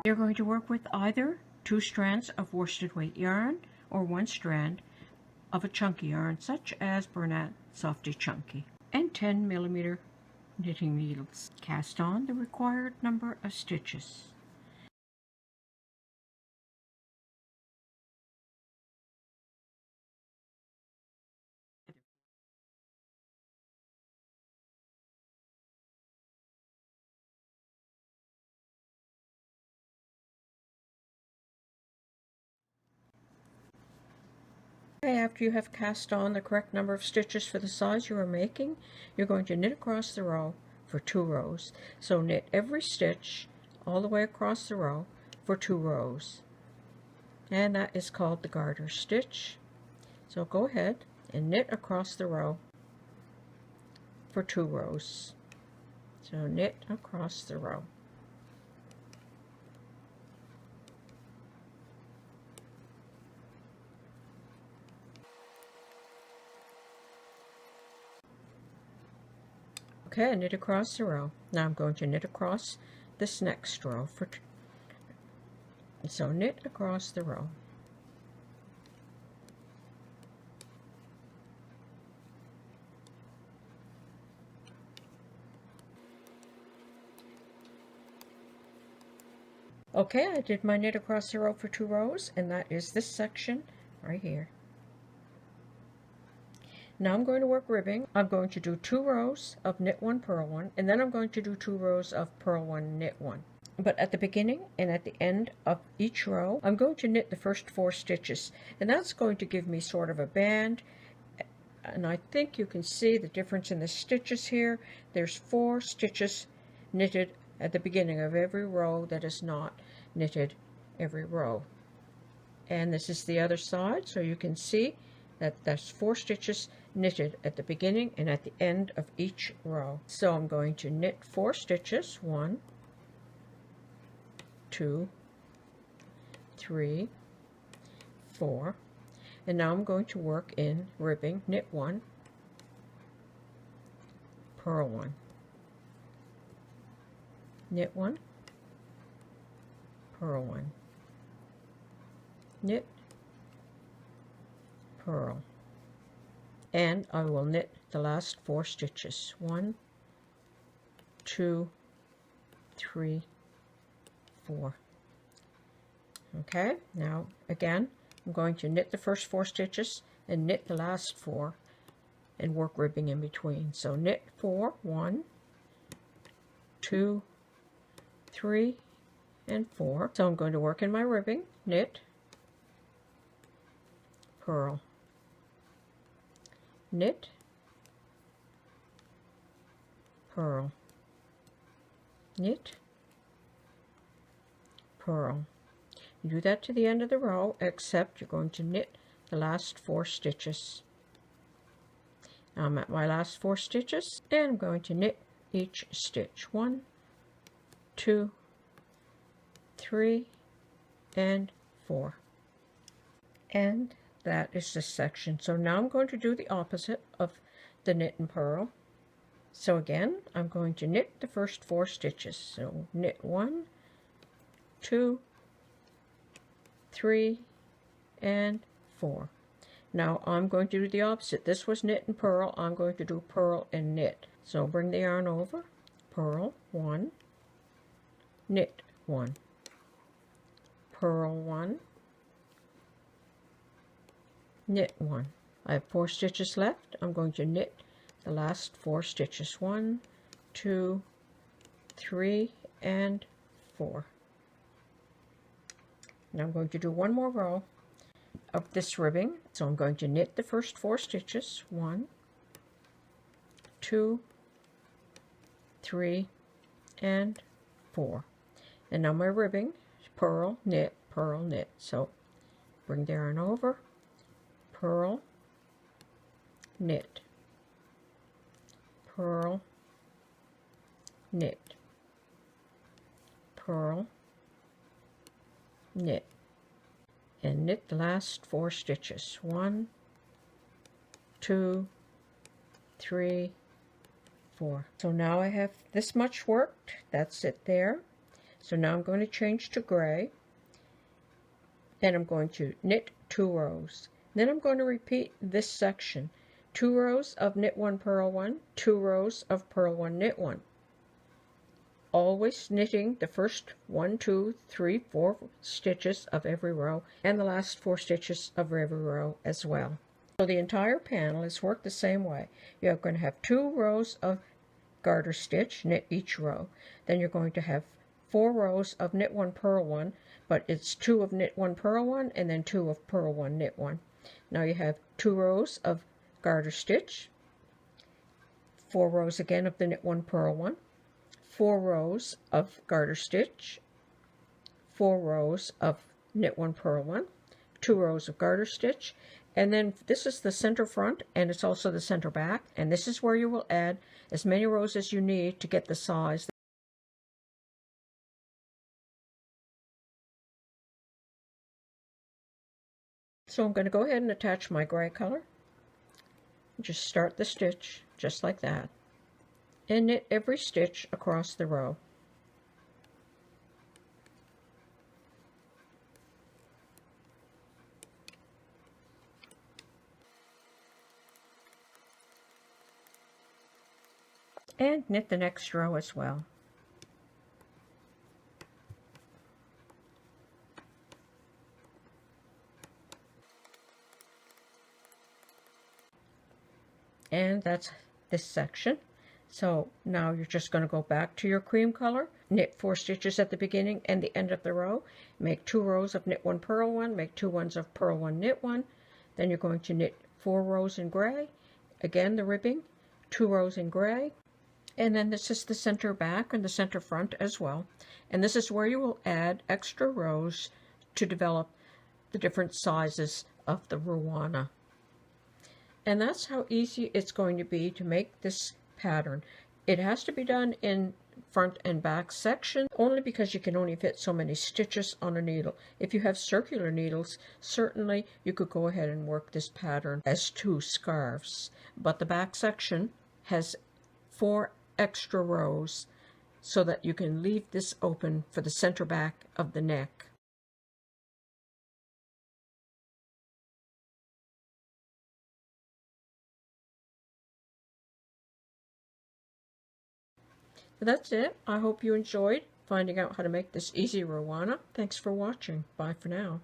You're going to work with either 2 strands of worsted weight yarn or 1 strand of a chunky yarn such as Bernat Softy Chunky, and 10mm knitting needles. Cast on the required number of stitches. Okay, after you have cast on the correct number of stitches for the size you are making, you're going to knit across the row for 2 rows. So knit every stitch all the way across the row for 2 rows. And that is called the garter stitch. So go ahead and knit across the row for 2 rows. So knit across the row. Okay, I knit across the row. Now I'm going to knit across this next row so knit across the row. Okay, I did my knit across the row for 2 rows, and that is this section right here. Now I'm going to work ribbing. I'm going to do 2 rows of knit 1, purl 1, and then I'm going to do 2 rows of purl 1, knit 1. But at the beginning and at the end of each row, I'm going to knit the first 4 stitches, and that's going to give me sort of a band. And I think you can see the difference in the stitches here. There's 4 stitches knitted at the beginning of every row that is not knitted every row. And this is the other side, so you can see that there's 4 stitches knitted at the beginning and at the end of each row. So I'm going to knit 4 stitches, 1, 2, 3, 4, and now I'm going to work in ribbing. Knit 1, purl 1, knit 1, purl 1, knit, purl, and I will knit the last 4 stitches. 1, 2, 3, 4. Okay, now again I'm going to knit the first 4 stitches and knit the last 4 and work ribbing in between. So knit 4, 1, 2, 3, and 4. So I'm going to work in my ribbing. Knit, purl, knit, purl, knit, purl. Do that to the end of the row, except you're going to knit the last 4 stitches. Now I'm at my last 4 stitches, and I'm going to knit each stitch. 1, 2, 3, and 4. And that is this section. So now I'm going to do the opposite of the knit and purl. So again, I'm going to knit the first 4 stitches. So knit 1, 2, 3, and 4. Now I'm going to do the opposite. This was knit and purl. I'm going to do purl and knit. So bring the yarn over, purl 1, knit 1, purl 1, knit 1. I have 4 stitches left. I'm going to knit the last 4 stitches. 1, 2, 3, and 4. Now I'm going to do one more row of this ribbing. So I'm going to knit the first 4 stitches. 1, 2, 3, and 4. And now my ribbing, purl, knit, purl, knit. So bring the yarn over, purl, knit, purl, knit, purl, knit, and knit the last 4 stitches. 1, 2, 3, 4. So now I have this much worked. That's it there. So now I'm going to change to gray. Then I'm going to knit 2 rows. Then I'm going to repeat this section. 2 rows of knit 1, purl 1, 2 rows of purl 1, knit 1. Always knitting the first 1, 2, 3, 4 stitches of every row and the last 4 stitches of every row as well. So the entire panel is worked the same way. You're going to have 2 rows of garter stitch, knit each row. Then you're going to have 4 rows of knit 1, purl 1, but it's 2 of knit 1, purl 1, and then 2 of purl 1, knit 1. Now you have 2 rows of garter stitch, 4 rows again of the knit 1, purl 1, 4 rows of garter stitch, 4 rows of knit 1, purl 1, 2 rows of garter stitch, and then this is the center front and it's also the center back, and this is where you will add as many rows as you need to get the size. So I'm going to go ahead and attach my gray color. Just start the stitch just like that and knit every stitch across the row. And knit the next row as well. And that's this section. So now you're just going to go back to your cream color, knit 4 stitches at the beginning and the end of the row, make 2 rows of knit 1, purl 1, make 2 ones of purl 1, knit 1, then you're going to knit 4 rows in gray, again the ribbing, 2 rows in gray, and then this is the center back and the center front as well. And this is where you will add extra rows to develop the different sizes of the ruana. And that's how easy it's going to be to make this pattern. It has to be done in front and back section only because you can only fit so many stitches on a needle. If you have circular needles, certainly you could go ahead and work this pattern as 2 scarves. But the back section has 4 extra rows so that you can leave this open for the center back of the neck. That's it. I hope you enjoyed finding out how to make this easy ruana. Thanks for watching. Bye for now.